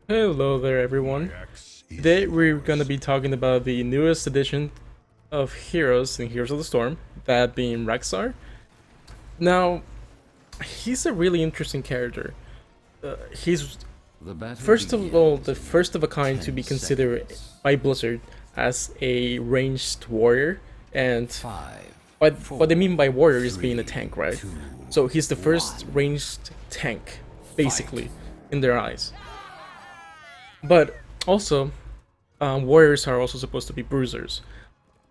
Hello there, everyone. Today we're gonna be talking about the newest edition of Heroes in Heroes of the Storm, that being Rexxar. Now, he's a really interesting character. He's first of all the first of a kind to be considered by Blizzard as a ranged warrior, and what they mean by warrior is being a tank, right? So he's the first ranged tank, basically, in their eyes. But also, warriors are also supposed to be bruisers.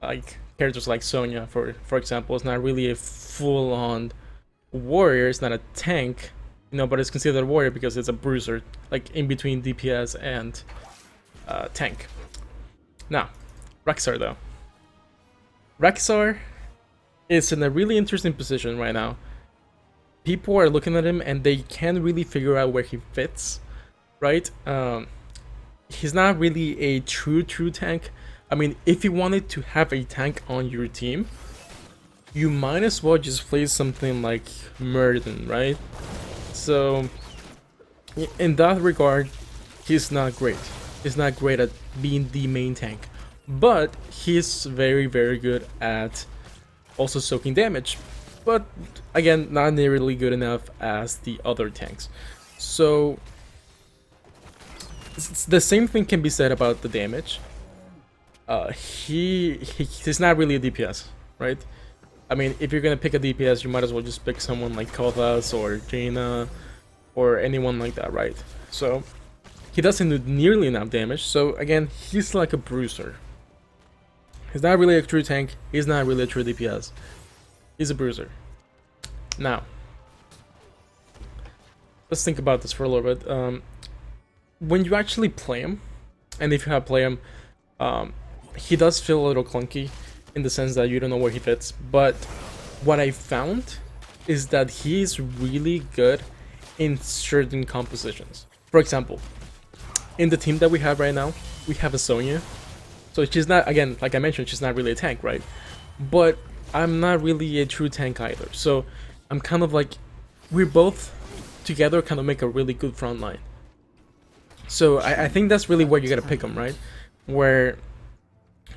Like characters like Sonya, for example, is not really a full-on warrior. It's not a tank, but it's considered a warrior because it's a bruiser, like in between DPS and tank. Now, Rexxar though. Rexxar is in a really interesting position right now. People are looking at him and they can't really figure out where he fits, right? He's not really a true tank. I mean, if you wanted to have a tank on your team, you might as well just play something like Murden, right? So, in that regard, he's not great. He's not great at being the main tank. But he's very good at also soaking damage. But, again, not nearly good enough as the other tanks. So, the same thing can be said about the damage. He's not really a DPS, right? I mean, if you're gonna pick a DPS, you might as well just pick someone like Kothas or Jaina or anyone like that, right? So he doesn't do nearly enough damage. So again, he's like a bruiser. He's not really a true tank. He's not really a true DPS. He's a bruiser. Now, let's think about this for a little bit. When you actually play him, and if you have play him, he does feel a little clunky in the sense that you don't know where he fits. But what I found is that he's really good in certain compositions. For example, in the team that we have right now, we have a Sonya. So she's not, again, like I mentioned, she's not really a tank, right? But I'm not really a true tank either. So I'm kind of like, we're both together kind of make a really good front line. So I think that's really where you gotta pick him, right? Where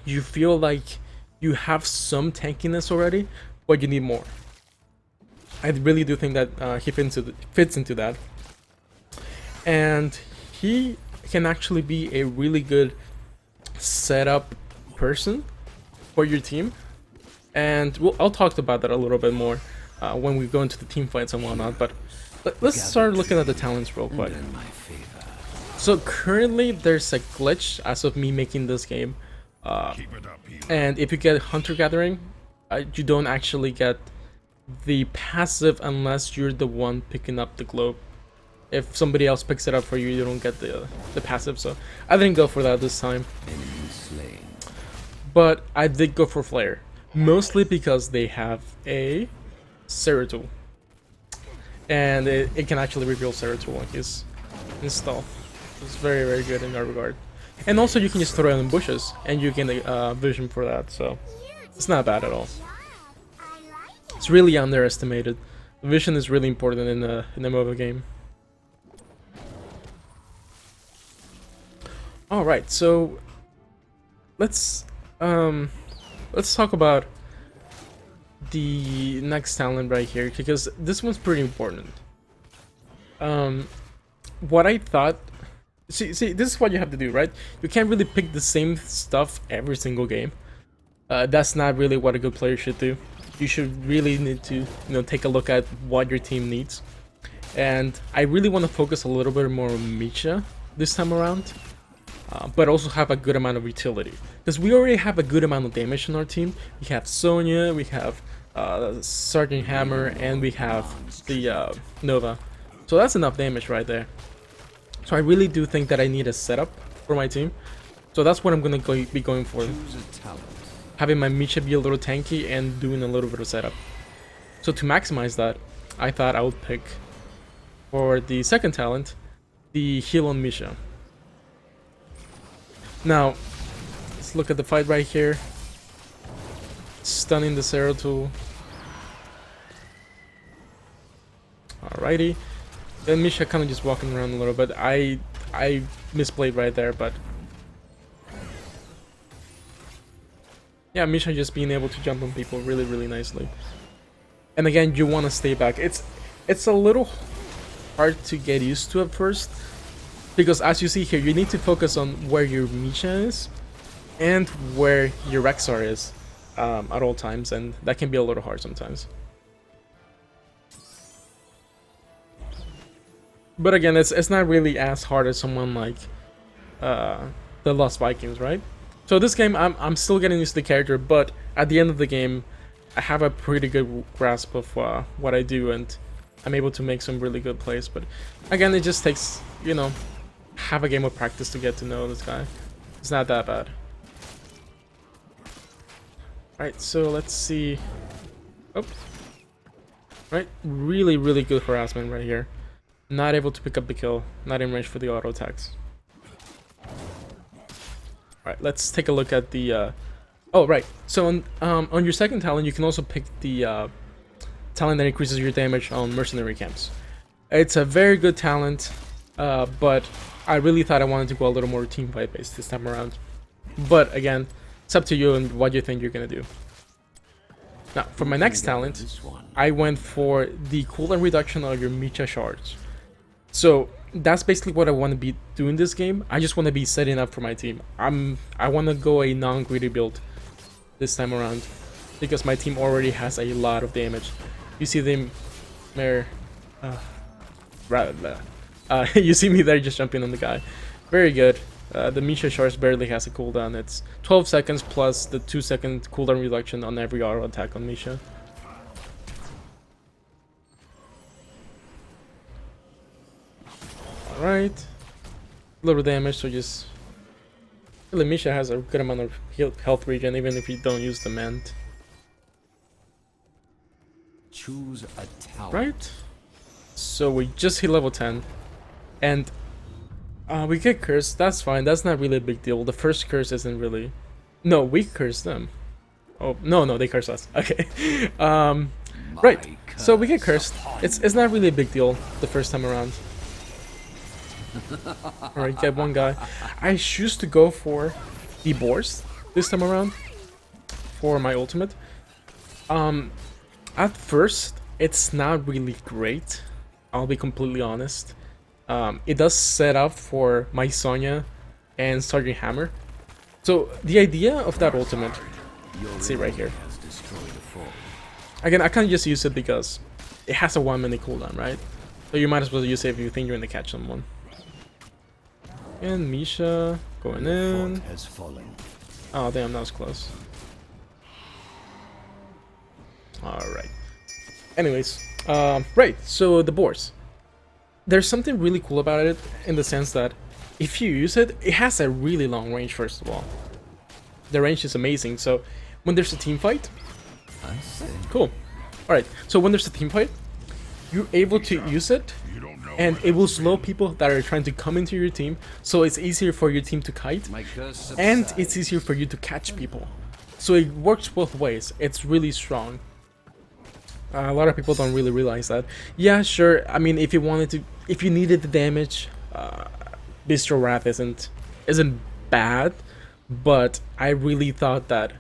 you feel like you have some tankiness already, but you need more. I really do think that he fits into that. And he can actually be a really good setup person for your team. And I'll talk about that a little bit more when we go into the team fights and whatnot. But let's start looking at the talents real quick. So currently there's a glitch as of me making this game, and if you get Hunter Gathering, you don't actually get the passive unless you're the one picking up the globe. If somebody else picks it up for you, you don't get the passive. So I didn't go for that this time, but I did go for Flare, mostly because they have a Ceratul, and it can actually reveal Ceratul on his install. It's very good in that regard. And also you can just throw it in bushes and you get vision for that, so it's not bad at all. It's really underestimated. Vision is really important in the MOBA game. Alright, so let's talk about the next talent right here, because this one's pretty important. What I thought, see, this is what you have to do, right? You can't really pick the same stuff every single game. That's not really what a good player should do. You should really need to, take a look at what your team needs. And I really want to focus a little bit more on Misha this time around, but also have a good amount of utility. Because we already have a good amount of damage in our team. We have Sonya, we have Sergeant Hammer, and we have the Nova. So that's enough damage right there. So I really do think that I need a setup for my team. So that's what I'm going to be going for. Having my Misha be a little tanky and doing a little bit of setup. So to maximize that, I thought I would pick, for the second talent, the heal on Misha. Now, let's look at the fight right here. Stunning the Ceratul. Alrighty. Then Misha kind of just walking around a little bit. I misplayed right there, but yeah, Misha just being able to jump on people really, really nicely. And again, you want to stay back. It's a little hard to get used to at first, because as you see here, you need to focus on where your Misha is and where your Rexxar is at all times, and that can be a little hard sometimes. But again, it's not really as hard as someone like the Lost Vikings, right? So this game, I'm still getting used to the character, but at the end of the game, I have a pretty good grasp of what I do, and I'm able to make some really good plays. But again, it just takes, you know, half a game of practice to get to know this guy. It's not that bad. Alright, so let's see. Oh. Right, really, really good harassment right here. Not able to pick up the kill, not in range for the auto attacks. Alright, let's take a look at the oh, right. So on your second talent, you can also pick the talent that increases your damage on mercenary camps. It's a very good talent, but I really thought I wanted to go a little more team fight based this time around. But again, it's up to you and what you think you're gonna do. Now, for my next talent, I went for the cooldown reduction of your Micha shards. So that's basically what I want to be doing this game. I just want to be setting up for my team. I want to go a non-greedy build this time around, because my team already has a lot of damage. You see them there, you see me there just jumping on the guy. Very good. The Misha Shards barely has a cooldown. It's 12 seconds plus the 2-second cooldown reduction on every auto attack on Misha. Alright. Little damage, so just... Really, Misha has a good amount of health regen, even if you don't use the Mant. Choose a tower. Right? So we just hit level 10. And we get cursed, that's fine, that's not really a big deal. The first curse isn't really... No, we curse them. Oh, no, they curse us. Okay. Right, so we get cursed. It's not really a big deal the first time around. Alright, get one guy. I choose to go for the boars this time around for my ultimate. At first, it's not really great. I'll be completely honest. It does set up for my Sonya and Sergeant Hammer. So the idea of that ultimate, let's see right here. Again, I can't just use it because it has a 1 minute cooldown, right? So you might as well use it if you think you're gonna catch someone. And Misha going in. Oh damn, that was close. Alright. Anyways, right, so the boars. There's something really cool about it in the sense that if you use it, it has a really long range, first of all. The range is amazing, so when there's a team fight... Cool. Alright, so when there's a team fight, you're able to use it, and it will slow people that are trying to come into your team, so it's easier for your team to kite, and it's easier for you to catch people. So it works both ways. It's really strong. A lot of people don't really realize that. Yeah, sure. I mean, if you needed the damage, Bistro Wrath isn't bad, but I really thought that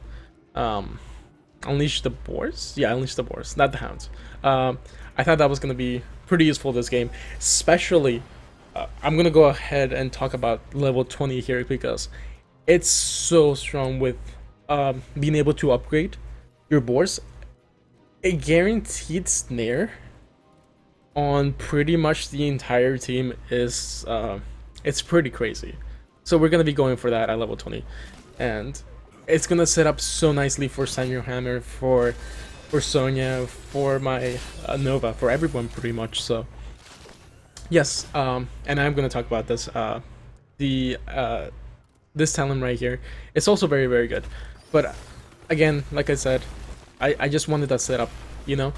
Unleash the Boars? Yeah, Unleash the Boars, not the Hounds. I thought that was gonna be pretty useful this game, especially. I'm gonna go ahead and talk about level 20 here because it's so strong with being able to upgrade your boars. A guaranteed snare on pretty much the entire team is it's pretty crazy. So we're gonna be going for that at level 20, and it's gonna set up so nicely for Sanyo Hammer, for Sonya, for my Nova, for everyone pretty much. So yes, and I'm gonna talk about this. This talent right here, it's also very, very good. But again, like I said, I just wanted that setup, you know.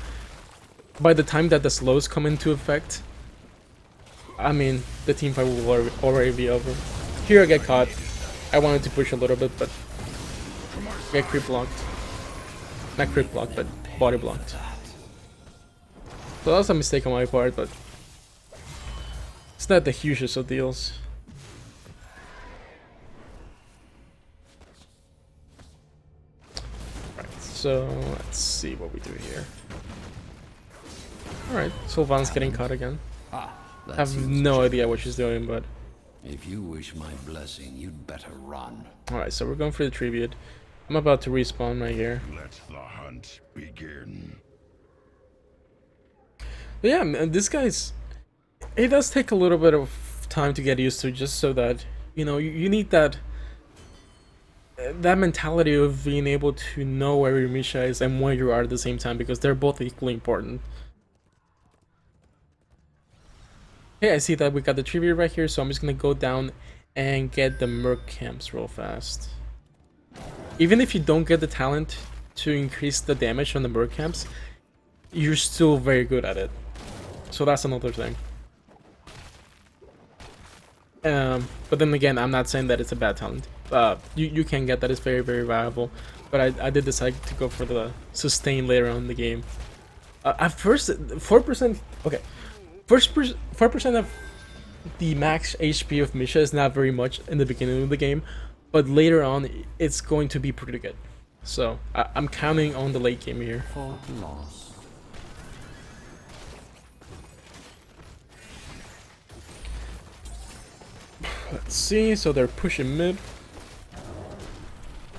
By the time that the slows come into effect, I mean, the team fight will already be over. Here I get caught. I wanted to push a little bit, but get creep blocked. Not creep blocked, but body blocked. So that was a mistake on my part, but it's not the hugest of deals. So let's see what we do here. Alright, Sylvan's getting caught again. I have no idea what she's doing, but... If you wish my blessing, you'd better run. Alright, so we're going for the tribute. I'm about to respawn right here. Let the hunt begin. But yeah, man, this guy's... It does take a little bit of time to get used to, just so that, you know, you need that mentality of being able to know where your Misha is and where you are at the same time, because they're both equally important. Okay, I see that we got the tribute right here, so I'm just gonna go down and get the Merc camps real fast. Even if you don't get the talent to increase the damage on the Merc camps, you're still very good at it. So that's another thing. But then again, I'm not saying that it's a bad talent. You can get that, it's very, very valuable. But I did decide to go for the sustain later on in the game. At first, 4%, okay. 4% of the max HP of Misha is not very much in the beginning of the game, but later on it's going to be pretty good. So I'm counting on the late game here. For loss. Let's see, so they're pushing mid.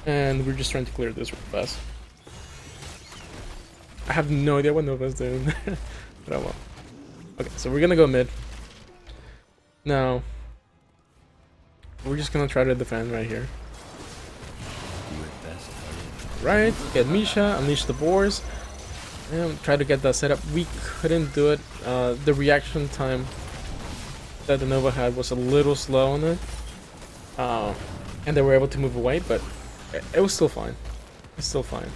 And we're just trying to clear this real fast. I have no idea what Nova's doing. But oh well. Okay, so we're gonna go mid. Now, we're just gonna try to defend right here. Right, get Misha, unleash the boars, and try to get that set up. We couldn't do it. The reaction time that the Nova had was a little slow on it. And they were able to move away, but it was still fine. It's still fine.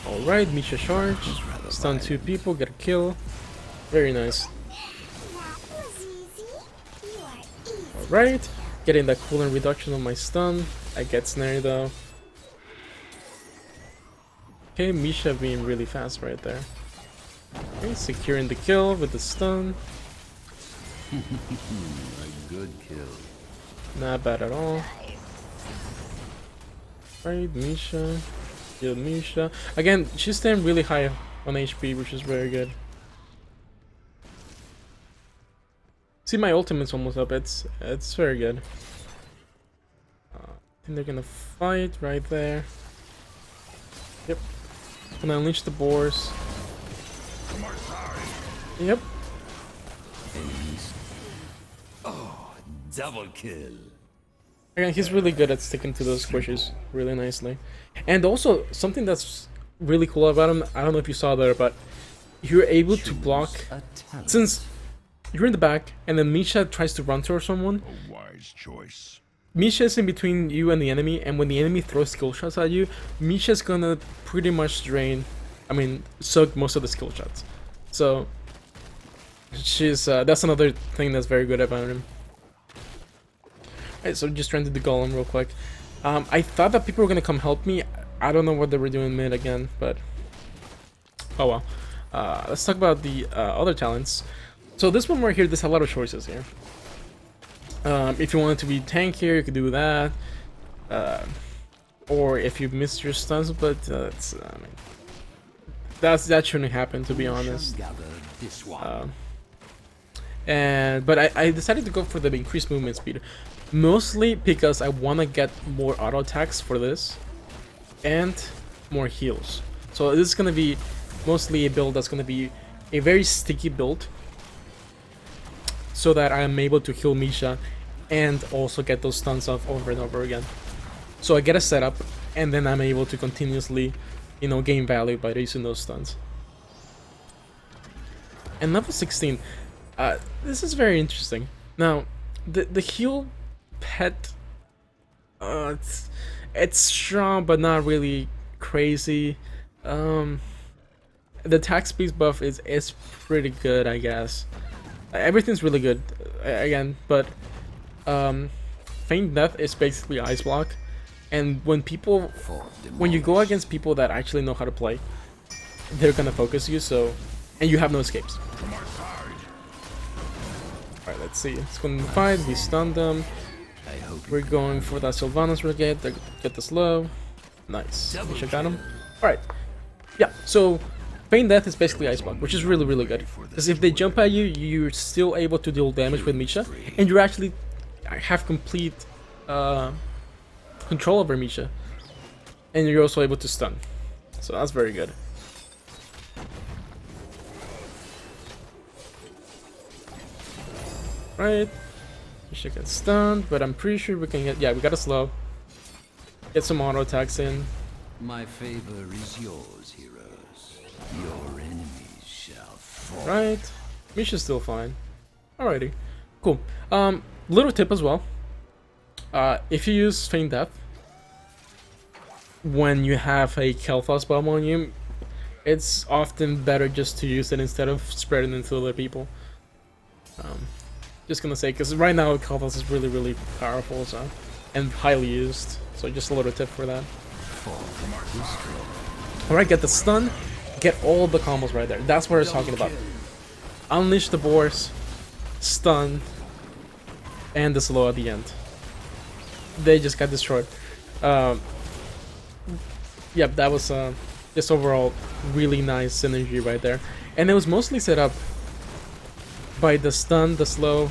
Alright, Misha charge, stun 2 people, get a kill. Very nice. Alright, getting that cooldown reduction on my stun. I get snared though. Okay, Misha being really fast right there. Okay, securing the kill with the stun. A good kill. Not bad at all. Right, Misha. Kill Misha. Again, she's staying really high on HP, which is very good. See, my ultimate's almost up. It's very good. I think they're gonna fight right there. Yep. Gonna unleash the boars. Yep. Oh, double kill. Again, he's really good at sticking to those squishes really nicely. And also, something that's really cool about him, I don't know if you saw there, but you're able to block, since you're in the back and then Misha tries to run towards someone. A wise choice. Misha is in between you and the enemy, and when the enemy throws skill shots at you, Misha's gonna pretty much suck most of the skill shots. So she's that's another thing that's very good about him. Alright, so just trying to do Golem real quick. I thought that people were gonna come help me. I don't know what they were doing mid again, but oh well. Let's talk about the other talents. So this one right here, there's a lot of choices here. If you wanted to be tank here, you could do that. Or if you missed your stuns, but that shouldn't happen, to be honest. But I decided to go for the increased movement speed, mostly because I want to get more auto attacks for this and more heals. So this is going to be mostly a build that's going to be a very sticky build, so that I am able to heal Misha and also get those stuns off over and over again. So I get a setup, and then I'm able to continuously, you know, gain value by using those stuns. And level 16, this is very interesting. Now, the heal pet, it's strong but not really crazy. The attack speed buff is pretty good, I guess. Everything's really good again, but feign death is basically ice block, and when you go against people that actually know how to play, they're gonna focus you, so, and you have no escapes. Alright, let's see. It's gonna fight, we stun them. I hope We're going for that Sylvanas Brigade to get the slow. Nice. Misha got him. Alright. Yeah, so Feign Death is basically Ice Block, which is really, really good. Because if they jump at you, you're still able to deal damage with Misha, and you actually have complete control over Misha. And you're also able to stun. So that's very good. Right. Misha gets stunned, but I'm pretty sure we can get... Yeah, we got a slow. Get some auto attacks in. my favor is yours, heroes. Your enemies shall fall. Right. Misha's still fine. Alrighty. Cool. Little tip as well. If you use Feign Death when you have a Kel'Thas bomb on you, it's often better just to use it instead of spreading it to other people. Just gonna say, because right now Kel'Thas is really, really powerful, so, and highly used. So just a little tip for that. Alright, get the stun, get all the combos right there. That's what I was talking about. Unleash the boars, stun, and the slow at the end. They just got destroyed. Yep, that was just overall really nice synergy right there. And it was mostly set up by the stun, the slow,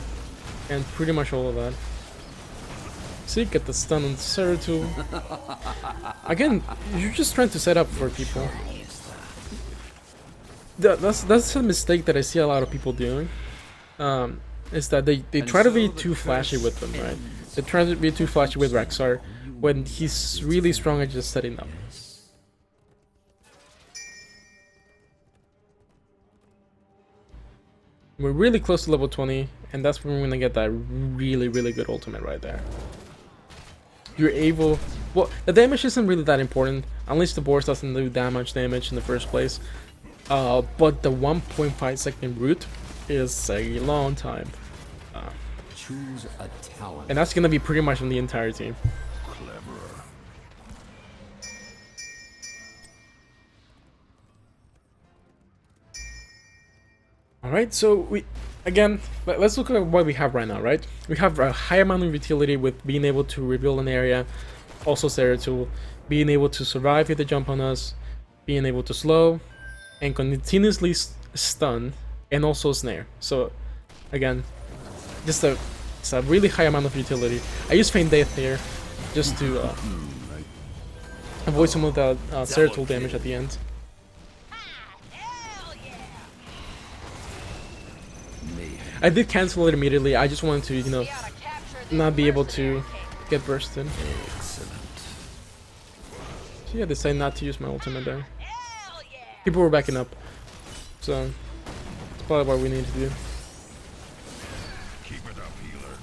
and pretty much all of that. See, get the stun on Zeratul. Again, you're just trying to set up for people. That's a mistake that I see a lot of people doing. Is that they try to be too flashy with them, right? They try to be too flashy with Rexxar when he's really strong at just setting up. We're really close to level 20, and that's when we're gonna get that really, really good ultimate right there. You're able... Well, the damage isn't really that important. Unleash the Boars doesn't do that much damage in the first place. But the 1.5 second route is a long time. Choose a talent. And that's gonna be pretty much on the entire team. Clever. Alright, so let's look at what we have right now, right? We have a high amount of utility with being able to rebuild an area, also Zeratul, being able to survive if they jump on us, being able to slow, and continuously stun, and also snare. So, again, it's a really high amount of utility. I use Feign Death here, just to avoid some of the Zeratul damage at the end. I did cancel it immediately. I just wanted to, you know, not be able to get bursted. Excellent. So yeah, I decided not to use my ultimate there. People were backing up, so that's probably what we need to do. Keep it up, healer.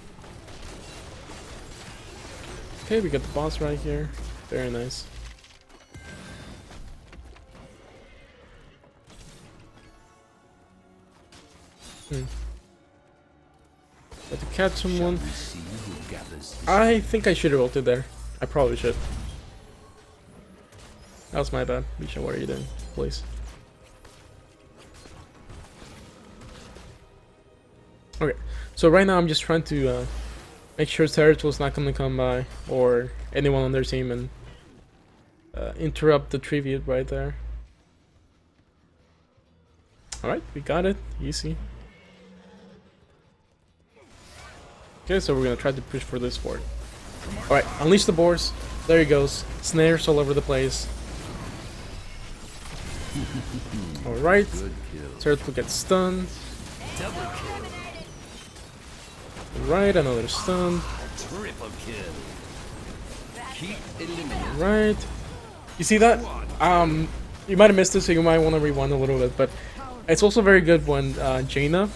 Okay, we got the boss right here. Very nice. Got to catch someone. See who gathers. I think I should have ulted there. I probably should. That was my bad. Misha, what are you doing? Please. Okay, so right now I'm just trying to make sure Zeratul's not going to come by, or anyone on their team, and interrupt the tribute right there. Alright, we got it. Easy. Okay, so we're gonna try to push for this fort. Alright, unleash the boars. There he goes. Snares all over the place. Alright. Zeratul gets stunned. Alright, another stun. Triple kill. Keep eliminating. Right. You see that? You might have missed it, so you might want to rewind a little bit, but it's also very good when Jaina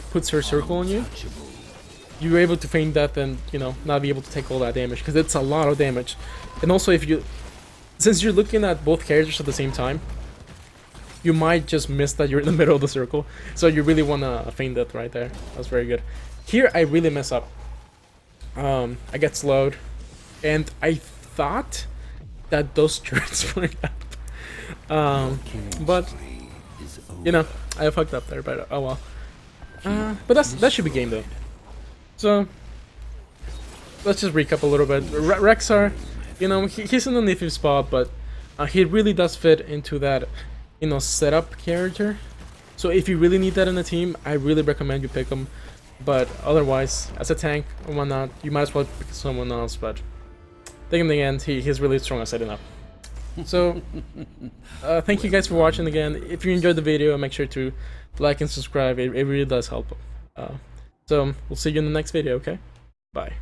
puts her circle on you. You're able to feign death and, you know, not be able to take all that damage, because it's a lot of damage. And also, since you're looking at both characters at the same time, you might just miss that you're in the middle of the circle. So you really want to feign death right there. That's very good. Here, I really mess up. I get slowed, and I thought that those turrets were up. But, you know, I fucked up there, but oh well. But that should be game though. So, let's just recap a little bit. Rexxar, you know, he's in a nifty spot, but he really does fit into that, you know, setup character. So if you really need that in the team, I really recommend you pick him. But otherwise, as a tank and whatnot, you might as well pick someone else. But I think in the end, he's really strong as setting up. So, thank you guys for watching again. If you enjoyed the video, make sure to like and subscribe. It really does help. So, we'll see you in the next video, okay? Bye.